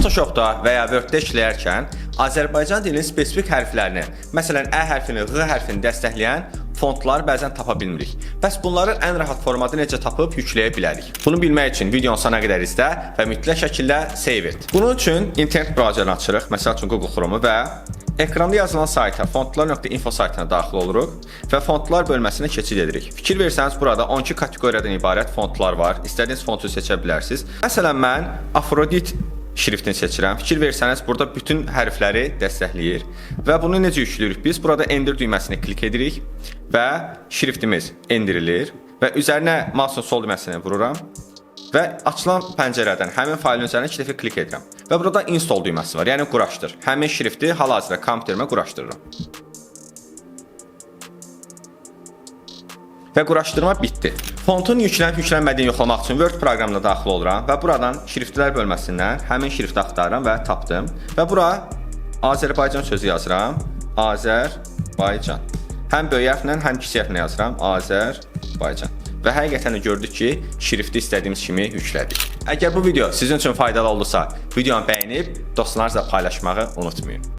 Photoshopda və ya Word-də işləyərkən Azərbaycan dilinin spesifik hərflərini, məsələn, Ə hərfini, Ğ hərfini dəstəkləyən fontları bəzən tapa bilmirik. Bəs bunları ən rahat formada necə tapıb yükləyə bilərik? Bunu bilmək üçün videonun sonuna qədər izlə və mütləq şəkildə save et. Bunun üçün internet brauzerini açırıq, məsəl üçün Google Chrome-u və ekranda yazılan sayta fontlar.info saytına daxil oluruq və fontlar bölməsinə keçid edirik. Fikir versəniz, burada 12 kateqoriyadan ibarət fontlar var. İstədiyiniz fontu seçə bilərsiniz. Məsələn, mən Afrodit şriftini seçirəm. Fikir versəniz, burada bütün hərfləri dəstəkləyir. Və bunu necə yüklüyürük? Biz burada endir düyməsini klik edirik və şriftimiz endirilir və üzərinə mouse'un sol düyməsini vururam və açılan pəncərədən həmin faylın üzərinə 2 dəfə klik edirəm. Və burada install düyməsi var, yəni quraşdır. Həmin şrifti hal-hazırda kompüterimə quraşdırıram. Və quraşdırma bitdi. Fontun yüklənib yüklənmədiyini yoxlamaq üçün Word proqramına daxil oluram və buradan şriftlər bölməsindən həmin şrifti axtarıram və tapdım. Və bura Azərbaycan sözü yazıram. Azərbaycan. Həm böyük hərflə, həm kiçik hərflə yazıram. Azərbaycan. Və həqiqətən də gördük ki, şrifti istədiyimiz kimi yüklədik. Əgər bu video sizin üçün faydalı oldusa, videonu bəyənib dostlarınızla paylaşmağı unutmayın.